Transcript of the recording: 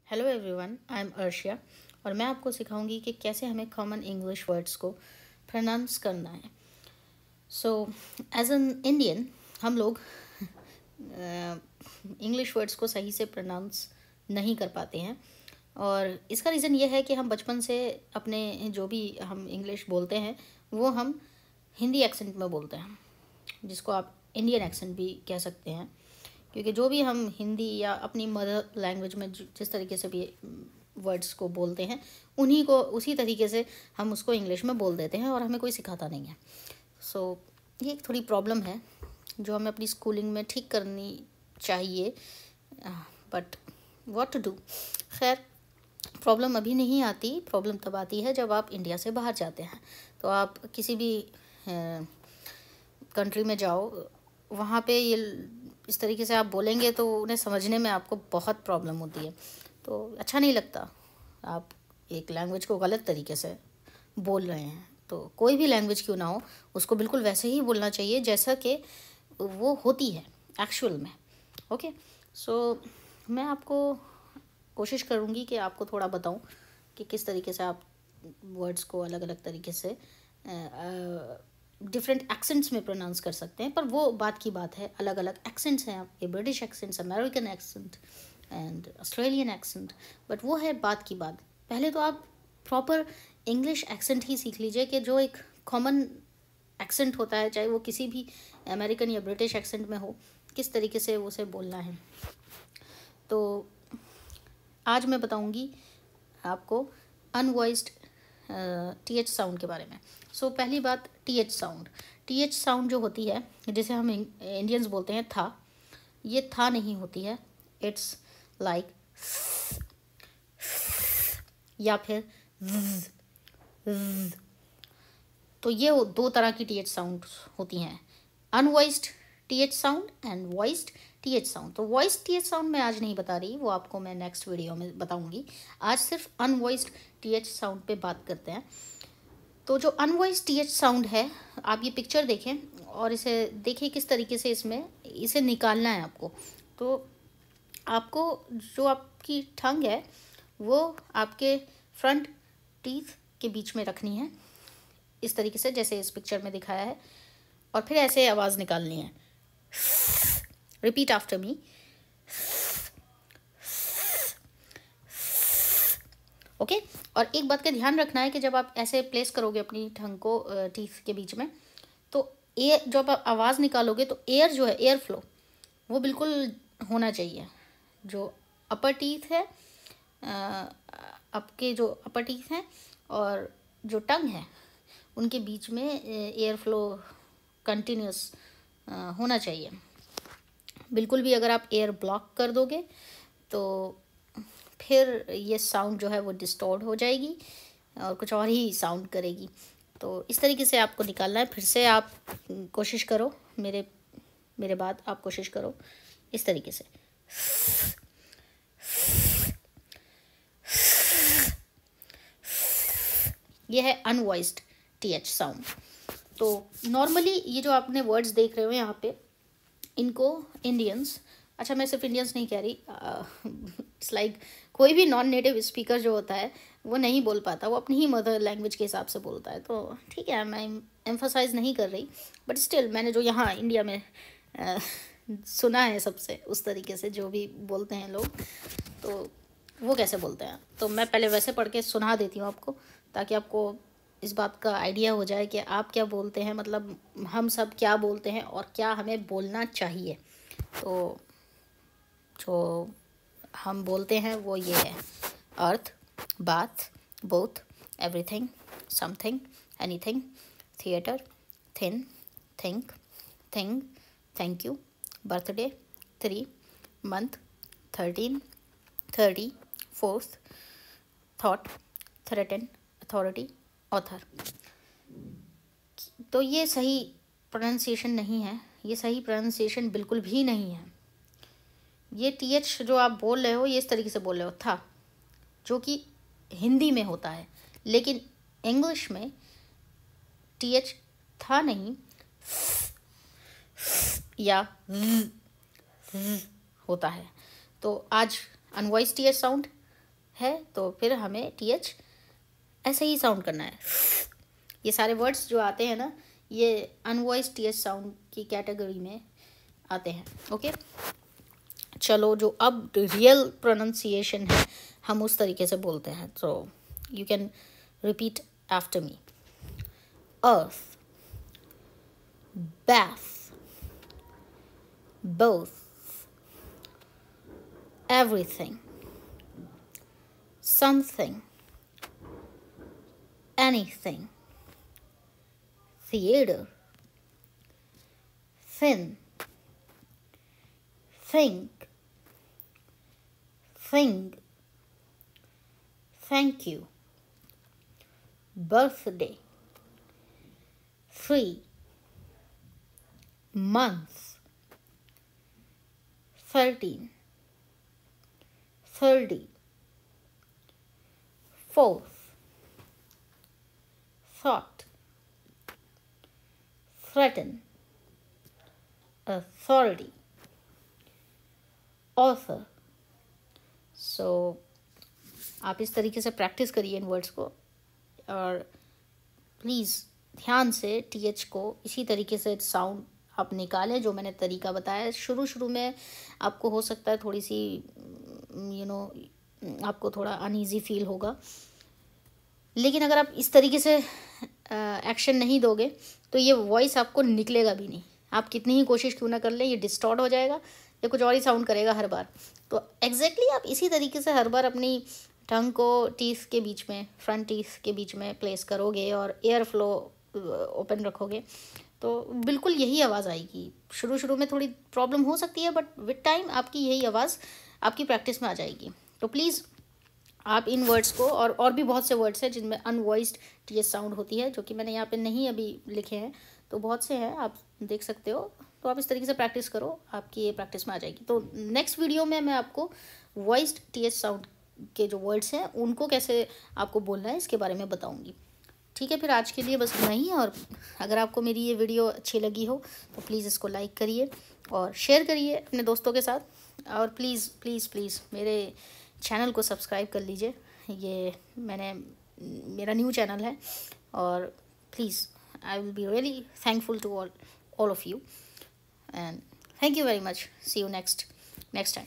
Hello everyone, I am Arshiya और मैं आपको सिखाऊंगी कि कैसे हमें कॉमन इंग्लिश वर्ड्स को प्रोनाउंस करना है। सो एज एन इंडियन हम लोग इंग्लिश वर्ड्स को सही से प्रोनाउंस नहीं कर पाते हैं और इसका रीज़न ये है कि हम बचपन से अपने जो भी हम इंग्लिश बोलते हैं वो हम हिंदी एक्सेंट में बोलते हैं, जिसको आप इंडियन एक्सेंट भी कह सकते हैं, क्योंकि जो भी हम हिंदी या अपनी मदर लैंग्वेज में जिस तरीके से भी वर्ड्स को बोलते हैं उन्हीं को उसी तरीके से हम उसको इंग्लिश में बोल देते हैं और हमें कोई सिखाता नहीं है। सो ये एक थोड़ी प्रॉब्लम है जो हमें अपनी स्कूलिंग में ठीक करनी चाहिए, बट व्हाट टू डू। खैर, प्रॉब्लम अभी नहीं आती, प्रॉब्लम तब आती है जब आप इंडिया से बाहर जाते हैं। तो आप किसी भी कंट्री में जाओ, वहाँ पे ये इस तरीके से आप बोलेंगे तो उन्हें समझने में आपको बहुत प्रॉब्लम होती है, तो अच्छा नहीं लगता। आप एक लैंग्वेज को गलत तरीके से बोल रहे हैं, तो कोई भी लैंग्वेज क्यों ना हो उसको बिल्कुल वैसे ही बोलना चाहिए जैसा कि वो होती है एक्चुअल में। ओके, सो मैं आपको कोशिश करूँगी कि आपको थोड़ा बताऊँ कि किस तरीके से आप वर्ड्स को अलग अलग तरीके से डिफरेंट एक्सेंट्स में प्रोनाउंस कर सकते हैं। पर वो बात की बात है, अलग अलग एक्सेंट्स हैं आपके, British accents, American accent and Australian accent, but वो है बात की बात। पहले तो आप प्रॉपर इंग्लिश एक्सेंट ही सीख लीजिए कि जो एक कॉमन एक्सेंट होता है, चाहे वो किसी भी अमेरिकन या ब्रिटिश एक्सेंट में हो, किस तरीके से उसे बोलना है। तो आज मैं बताऊंगी आपको अनवॉइस्ड TH साउंड के बारे में। सो पहली बात, TH साउंड। TH साउंड जो होती है, जिसे हम इंडियंस बोलते हैं था, ये था नहीं होती है, इट्स लाइक या फिर ज़। तो ये दो तरह की TH साउंड होती हैं, अनवॉइस्ड TH sound and voiced TH sound. तो वॉइस्ड TH साउंड मैं आज नहीं बता रही, वो आपको मैं नेक्स्ट वीडियो में बताऊंगी। आज सिर्फ अनवॉइस्ड TH साउंड पे बात करते हैं। तो जो अनवॉइस्ड TH साउंड है, आप ये पिक्चर देखें और इसे देखिए किस तरीके से इसमें इसे निकालना है आपको। तो आपको जो आपकी टंग है वो आपके फ्रंट टीथ के बीच में रखनी है, इस तरीके से जैसे इस पिक्चर में दिखाया है, और फिर ऐसे आवाज़ निकालनी है। Repeat after me. ओके, और एक बात का ध्यान रखना है कि जब आप ऐसे प्लेस करोगे अपनी टंग को टीथ के बीच में, तो एयर, जब आप आवाज़ निकालोगे तो एयर जो है, एयर फ्लो वो बिल्कुल होना चाहिए। जो अपर टीथ है, आपके जो अपर टीथ हैं और जो टंग है, उनके बीच में एयर फ्लो कंटिन्यूस होना चाहिए। बिल्कुल भी अगर आप एयर ब्लॉक कर दोगे तो फिर ये साउंड जो है वो डिस्टॉर्ट हो जाएगी और कुछ और ही साउंड करेगी। तो इस तरीके से आपको निकालना है। फिर से आप कोशिश करो, मेरे बाद आप कोशिश करो इस तरीके से। यह है अनवॉइस्ड TH साउंड। तो नॉर्मली ये जो आपने वर्ड्स देख रहे हो यहाँ पे, इनको इंडियंस, अच्छा मैं सिर्फ इंडियंस नहीं कह रही, इट्स लाइक कोई भी नॉन नेटिव स्पीकर जो होता है वो नहीं बोल पाता, वो अपनी ही मदर लैंग्वेज के हिसाब से बोलता है। तो ठीक है, मैं एम्फोसाइज नहीं कर रही, बट स्टिल मैंने जो यहाँ इंडिया में सुना है सबसे उस तरीके से जो भी बोलते हैं लोग, तो वो कैसे बोलते हैं, तो मैं पहले वैसे पढ़ के सुना देती हूँ आपको, ताकि आपको इस बात का आइडिया हो जाए कि आप क्या बोलते हैं, मतलब हम सब क्या बोलते हैं और क्या हमें बोलना चाहिए। तो जो हम बोलते हैं वो ये है: earth, bath, both, everything, something, anything, theatre, thin, think, thing, thank you, birthday, 3, month, 13, 30, fourth, thought, threaten, authority, author. तो ये सही प्रोनाउंसिएशन नहीं है, ये सही प्रोनाउंसिएशन बिल्कुल भी नहीं है। ये TH जो आप बोल रहे हो ये इस तरीके से बोल रहे हो, था, जो कि हिंदी में होता है, लेकिन इंग्लिश में TH था नहीं या होता है। तो आज अनवॉइस्ड TH साउंड है तो फिर हमें TH ऐसे ही साउंड करना है। ये सारे वर्ड्स जो आते हैं ना, ये अनवॉइस्ड TH साउंड की कैटेगरी में आते हैं। ओके, चलो जो अब रियल प्रोनाउंसिएशन है हम उस तरीके से बोलते हैं। तो you can repeat after me. Earth, bath, both, everything, something, anything, theater, thin, think, thing, thank you, birthday, free, month, 13, 30, fourth, thought, threaten, authority, author। सो आप इस तरीके से प्रैक्टिस करिए इन वर्ड्स को, और प्लीज़ ध्यान से TH को इसी तरीके से साउंड आप निकालें जो मैंने तरीका बताया। शुरू में आपको हो सकता है थोड़ी सी आपको थोड़ा अनईजी फील होगा, लेकिन अगर आप इस तरीके से एक्शन नहीं दोगे तो ये वॉइस आपको निकलेगा भी नहीं। आप कितनी ही कोशिश क्यों ना कर लें, ये डिस्टॉर्ट हो जाएगा, ये कुछ और ही साउंड करेगा हर बार। तो एग्जैक्टली आप इसी तरीके से हर बार अपनी टंग को टीथ के बीच में, फ्रंट टीथ के बीच में प्लेस करोगे और एयर फ्लो ओपन रखोगे तो बिल्कुल यही आवाज़ आएगी। शुरू में थोड़ी प्रॉब्लम हो सकती है, बट विद टाइम आपकी यही आवाज़ आपकी प्रैक्टिस में आ जाएगी। तो प्लीज़ आप इन वर्ड्स को, और भी बहुत से वर्ड्स हैं जिनमें अनवॉइस्ड TH साउंड होती है, जो कि मैंने यहाँ पे नहीं अभी लिखे हैं, तो बहुत से हैं, आप देख सकते हो। तो आप इस तरीके से प्रैक्टिस करो, आपकी ये प्रैक्टिस में आ जाएगी। तो नेक्स्ट वीडियो में मैं आपको वॉइस्ड TH साउंड के जो वर्ड्स हैं उनको कैसे आपको बोलना है इसके बारे में बताऊँगी। ठीक है, फिर आज के लिए बस इतना ही। और अगर आपको मेरी ये वीडियो अच्छी लगी हो तो प्लीज़ इसको लाइक करिए और शेयर करिए अपने दोस्तों के साथ, और प्लीज़ प्लीज़ प्लीज़ मेरे चैनल को सब्सक्राइब कर लीजिए। ये मेरा न्यू चैनल है, और please I will be really thankful to all of you, and thank you very much. See you next time.